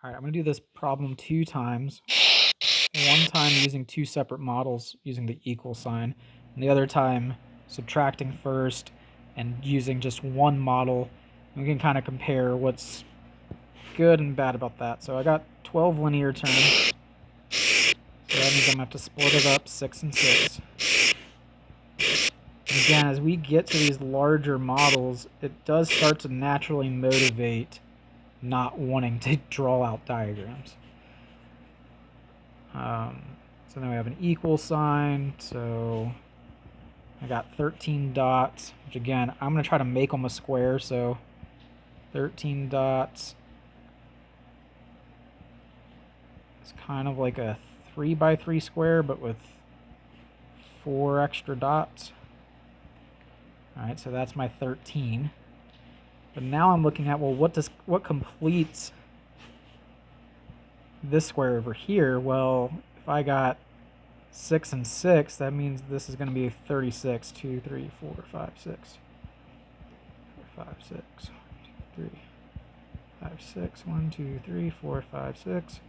All right, I'm going to do this problem 2 times. One time using 2 separate models using the equal sign, and the other time subtracting first and using just one model. And we can kind of compare what's good and bad about that. So I got 12 linear terms. So that means I'm going to have to split it up 6 and 6. And again, as we get to these larger models, it does start to naturally motivate not wanting to draw out diagrams. So then we have an equal sign, so I got 13 dots, which again, I'm going to try to make them a square, so 13 dots. It's kind of like a 3 by 3 square, but with 4 extra dots. Alright, so that's my 13. But now I'm looking at, well, what completes this square over here? Well, if I got 6 and 6, that means this is going to be 36. 2, 3, 4, 5, 6. 4, 5, 6. 1, 2, 3, 5, 6. 1, 2, 3, 4, 5, 6.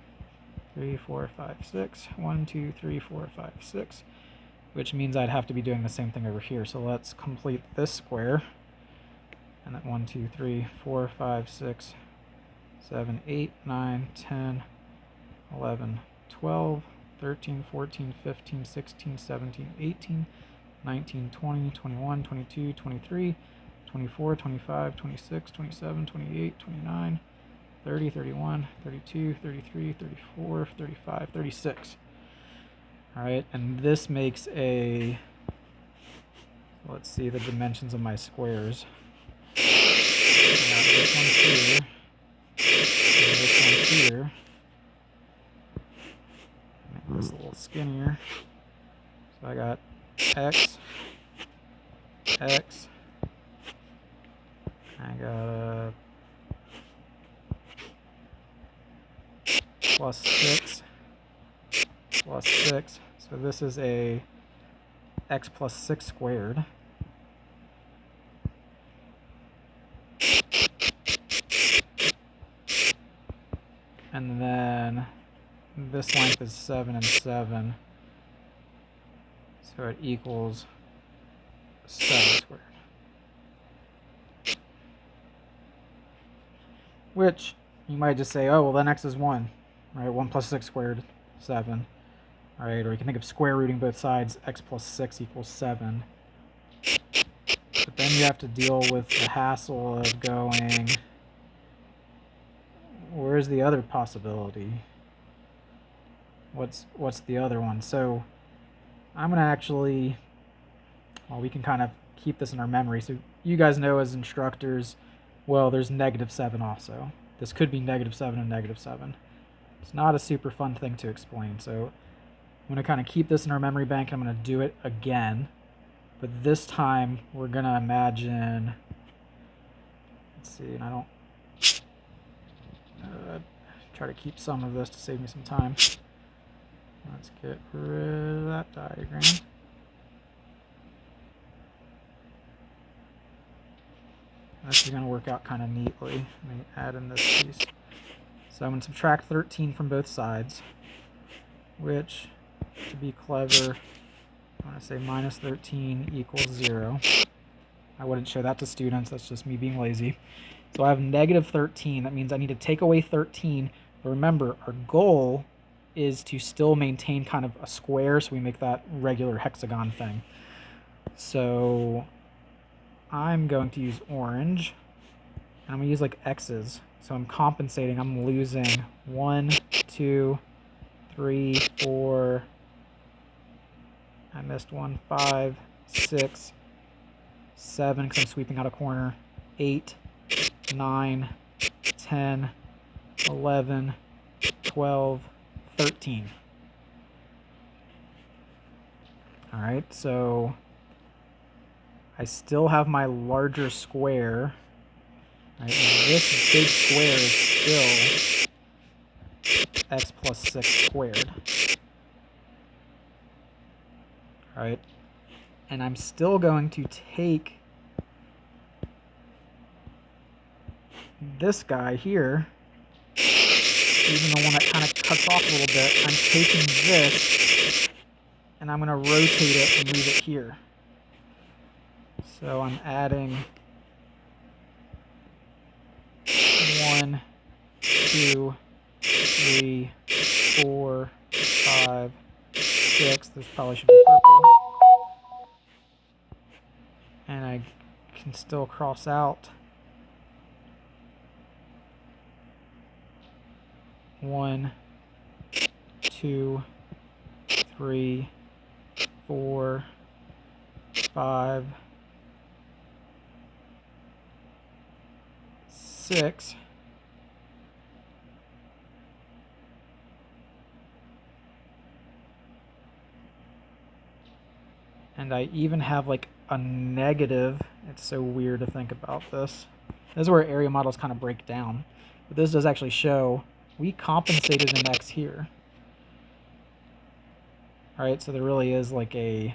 3, 4, 5, 6. 1, 2, 3, 4, 5, 6. Which means I'd have to be doing the same thing over here. So let's complete this square. And then 1, 2, 3, 4, 5, 6, 7, 8, 9, 10, 11, 12, 13, 14, 15, 16, 17, 18, 19, 20, 21, 22, 23, 24, 25, 26, 27, 28, 29, 30, 31, 32, 33, 34, 35, 36. Alright, and this makes a... Let's see the dimensions of my squares. I got this one here, and this one here. Make this a little skinnier. So I got x, x. I got a plus 6, plus 6. So this is a x plus 6 squared. And then this length is 7 and 7. So it equals 7 squared. Which you might just say, oh, well, then x is 1. Right? 1 plus 6 squared, 7. All right, or you can think of square rooting both sides. X plus 6 equals 7. But then you have to deal with the hassle of going, where's the other possibility? What's the other one? So I'm going to actually, well, we can kind of keep this in our memory. So you guys know as instructors, well, there's -7 also. This could be -7 and -7. It's not a super fun thing to explain, so I'm going to kind of keep this in our memory bank. I'm going to do it again. But this time, we're going to imagine... Let's see, and I don't... try to keep some of this to save me some time. Let's get rid of that diagram. This is going to work out kind of neatly. Let me add in this piece. So I'm going to subtract 13 from both sides, which, to be clever, I'm going to say minus 13 equals 0. I wouldn't show that to students. That's just me being lazy. So I have -13. That means I need to take away 13. But remember, our goal is to still maintain kind of a square, so we make that regular hexagon thing. So I'm going to use orange, and I'm going to use like X's. So I'm compensating. I'm losing 1, 2, 3, 4. I missed 1, 5, 6, 7, because I'm sweeping out a corner. 8, 9, 10, 11, 12, 13. Alright, so I still have my larger square. Right, this big square is still x plus 6 squared. Alright, and I'm still going to take this guy here even the one that kind of cuts off a little bit, I'm taking this and I'm going to rotate it and move it here. So I'm adding 1, 2, 3, 4, 5, 6. This probably should be purple. And I can still cross out 1, 2, 3, 4, 5, 6. And I even have like a negative. It's so weird to think about this. This is where area models kind of break down. But this does actually show we compensated an x here. Alright, so there really is like a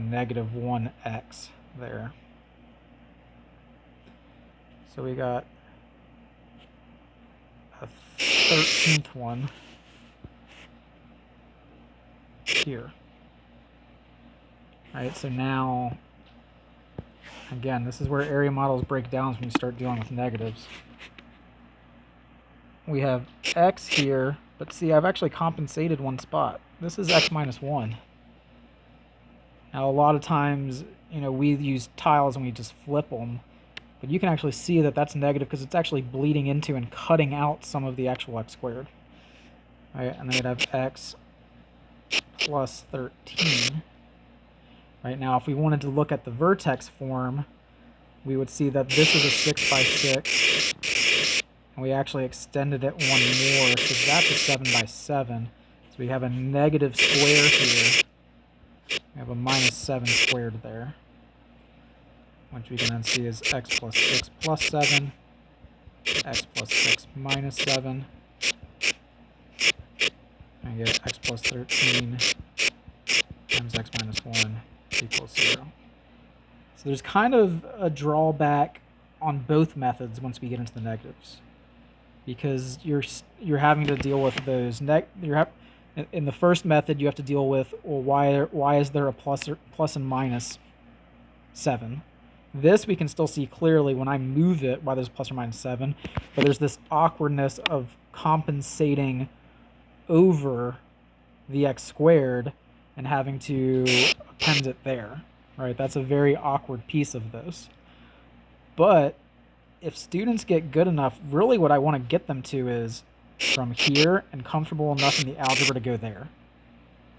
negative 1x there. So we got a 13th one here. Alright, so now, again, this is where area models break down when you start dealing with negatives. We have x here, but see, I've actually compensated one spot. This is x minus 1. Now, a lot of times, we use tiles and we just flip them, but you can actually see that that's negative because it's actually bleeding into and cutting out some of the actual x squared. All right, and then we'd have x plus 13. Right now, if we wanted to look at the vertex form, we would see that this is a 6 by 6, and we actually extended it one more, so that's a 7 by 7. So we have a negative square here. We have a minus 7 squared there, which we can then see is x plus 6 plus 7, x plus 6 minus 7. I get x plus 13 times x minus 1 equals 0. So there's kind of a drawback on both methods once we get into the negatives, because you're having to deal with those in the first method you have to deal with, well, why is there a plus and minus 7? This we can still see clearly when I move it why there's plus or minus 7, but there's this awkwardness of compensating over the x squared and having to append it there. Right, that's a very awkward piece of this. But if students get good enough, really what I want to get them to is from here and comfortable enough in the algebra to go there.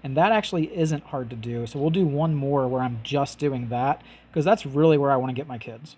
And that actually isn't hard to do. So we'll do one more where I'm just doing that, because that's really where I want to get my kids.